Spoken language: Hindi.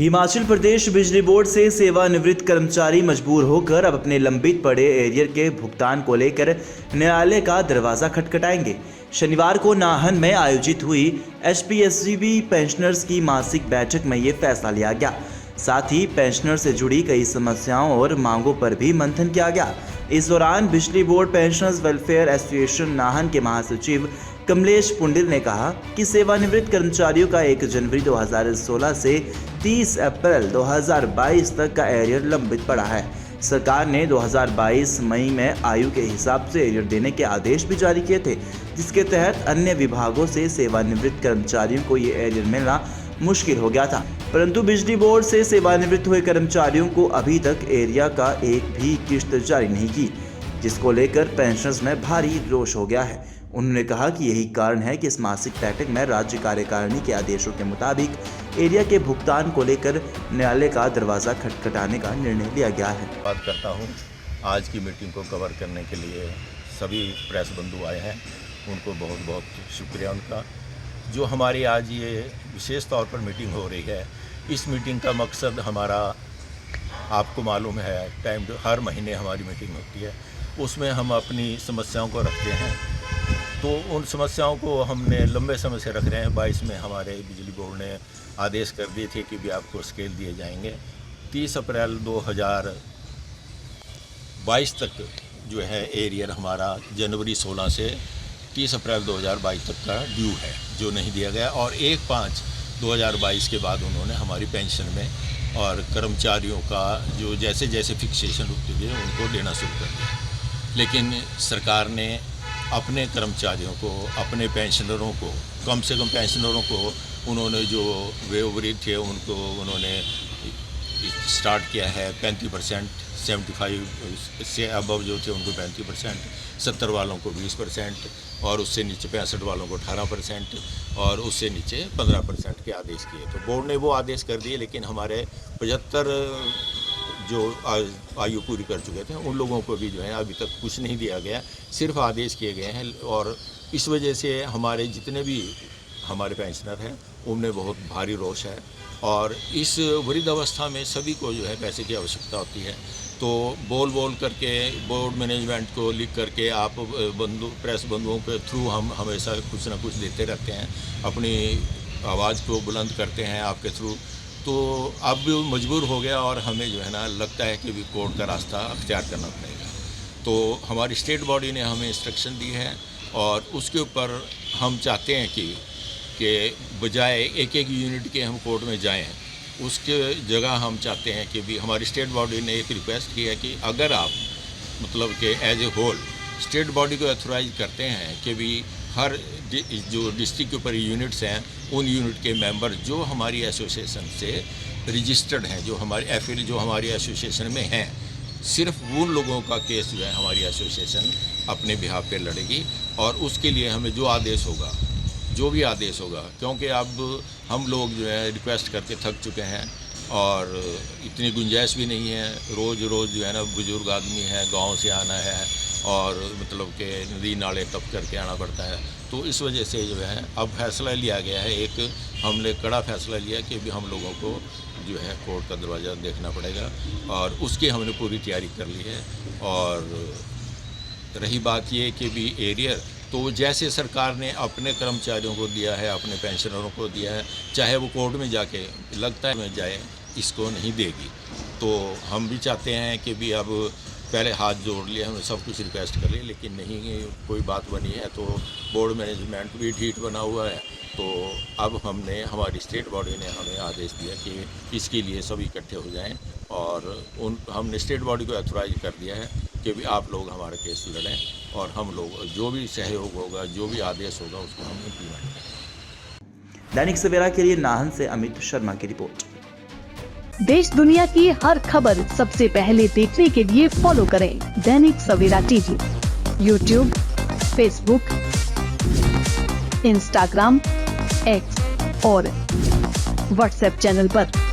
हिमाचल प्रदेश बिजली बोर्ड से सेवानिवृत्त कर्मचारी मजबूर होकर अब अपने लंबित पड़े एरियर के भुगतान को लेकर न्यायालय का दरवाजा खटखटाएंगे। शनिवार को नाहन में आयोजित हुई एचपीएससीबी पेंशनर्स की मासिक बैठक में ये फैसला लिया गया। साथ ही पेंशनर से जुड़ी कई समस्याओं और मांगों पर भी मंथन किया गया। इस दौरान बिजली board pensioners welfare association Nahan के महासचिव कमलेश पुंडिल ने कहा कि सेवानिवृत्त कर्मचारियों का 1 जनवरी 2016 से 30 अप्रैल 2022 तक का एरियर लंबित पड़ा है। सरकार ने 2022 मई में आयु के हिसाब से एरियर देने के आदेश भी जारी किए थे, जिसके तहत अन्य विभागों से सेवानिवृत्त कर्मचारियों को ये एरियर मिलना मुश्किल हो गया था। परंतु बिजली बोर्ड से सेवानिवृत्त हुए कर्मचारियों को अभी तक एरिया का एक भी किश्त जारी नहीं की, जिसको लेकर पेंशनर्स में भारी रोष हो गया है। उन्होंने कहा कि यही कारण है कि इस मासिक बैठक में राज्य कार्यकारिणी के आदेशों के मुताबिक एरिया के भुगतान को लेकर न्यायालय का दरवाजा खटखटाने का निर्णय लिया गया है। बात करता हूँ, आज की मीटिंग को कवर करने के लिए सभी प्रेस बंधु आए हैं, उनको बहुत बहुत शुक्रिया उनका। जो हमारी आज ये विशेष तौर पर मीटिंग हो रही है, इस मीटिंग का मकसद हमारा आपको मालूम है, हर महीने हमारी मीटिंग होती है, उसमें हम अपनी समस्याओं को रखते हैं। तो उन समस्याओं को हमने लंबे समय से रख रहे हैं। 22 में हमारे बिजली बोर्ड ने आदेश कर दिए थे कि भी आपको स्केल दिए जाएंगे। 30 अप्रैल 2022 तक जो है एरियर हमारा जनवरी 16 से 30 अप्रैल 2022 तक का ड्यू है, जो नहीं दिया गया। और 1/5/2022 के बाद उन्होंने हमारी पेंशन में और कर्मचारियों का जो जैसे जैसे फिक्सेशन होती है उनको देना शुरू कर दिया। लेकिन सरकार ने अपने कर्मचारियों को, अपने पेंशनरों को, कम से कम पेंशनरों को उन्होंने जो वेवरी थे उनको उन्होंने स्टार्ट किया है 35%, 75 से अबव जो थे उनको 35%, 70 वालों को 20% और उससे नीचे 65 वालों को 18% और उससे नीचे 15% के आदेश किए। तो बोर्ड ने वो आदेश कर दिए, लेकिन हमारे 75 जो आयु पूरी कर चुके थे उन लोगों को भी जो है अभी तक कुछ नहीं दिया गया, सिर्फ आदेश किए गए हैं। और इस वजह से हमारे जितने भी हमारे पेंशनर हैं उनमें बहुत भारी रोष है। और इस वृद्ध अवस्था में सभी को जो है पैसे की आवश्यकता होती है। तो बोल करके बोर्ड मैनेजमेंट को लिख करके आप प्रेस बंधुओं के थ्रू हम हमेशा कुछ ना कुछ देते रहते हैं, अपनी आवाज़ को बुलंद करते हैं आपके थ्रू। तो अब मजबूर हो गया और हमें जो है ना लगता है कि भी कोर्ट का रास्ता अख्तियार करना पड़ेगा। तो हमारी स्टेट बॉडी ने हमें इंस्ट्रक्शन दी है और उसके ऊपर हम चाहते हैं कि बजाय एक यूनिट के हम कोर्ट में जाएं, उसके जगह हम चाहते हैं कि भी हमारी स्टेट बॉडी ने एक रिक्वेस्ट की है कि अगर आप मतलब कि as a whole state body को ऑथराइज करते हैं कि भी हर जो डिस्ट्रिक्ट के ऊपर यूनिट्स हैं उन यूनिट के मेंबर जो हमारी एसोसिएशन से रजिस्टर्ड हैं, जो हमारी एसोसिएशन में हैं, सिर्फ उन लोगों का केस जो है हमारी एसोसिएशन अपने बिहाफ पे लड़ेगी। और उसके लिए हमें जो भी आदेश होगा, क्योंकि अब हम लोग जो है रिक्वेस्ट करके थक चुके हैं और इतनी गुंजाइश भी नहीं है। रोज़ जो है ना बुजुर्ग आदमी है, गांव से आना है और मतलब कि नदी नाले टप करके आना पड़ता है। तो इस वजह से जो है अब फैसला लिया गया है, हमने कड़ा फैसला लिया कि भी हम लोगों को जो है कोर्ट का दरवाज़ा देखना पड़ेगा और उसकी हमने पूरी तैयारी कर ली है। और रही बात ये कि भी एरियर, तो जैसे सरकार ने अपने कर्मचारियों को दिया है, अपने पेंशनरों को दिया है, चाहे वो कोर्ट में जाके लगता है में जाए, इसको नहीं देगी। तो हम भी चाहते हैं कि भी अब पहले हाथ जोड़ लिए, हमने सब कुछ रिक्वेस्ट कर लिए, लेकिन नहीं कोई बात बनी है। तो बोर्ड मैनेजमेंट भी ढीठ बना हुआ है। तो अब हमारी स्टेट बॉडी ने हमें आदेश दिया कि इसके लिए सब इकट्ठे हो जाएं और हमने स्टेट बॉडी को ऑथराइज कर दिया है कि भी आप लोग हमारा केस लड़ें और हम लोग जो भी सहयोग होगा, जो भी आदेश होगा उसको हम इम्प्लीमेंट करें। दैनिक सवेरा के लिए नाहन से अमित शर्मा की रिपोर्ट। देश दुनिया की हर खबर सबसे पहले देखने के लिए फॉलो करें Dainik Savera TV, YouTube, Facebook, Instagram, X और व्हाट्सएप चैनल पर।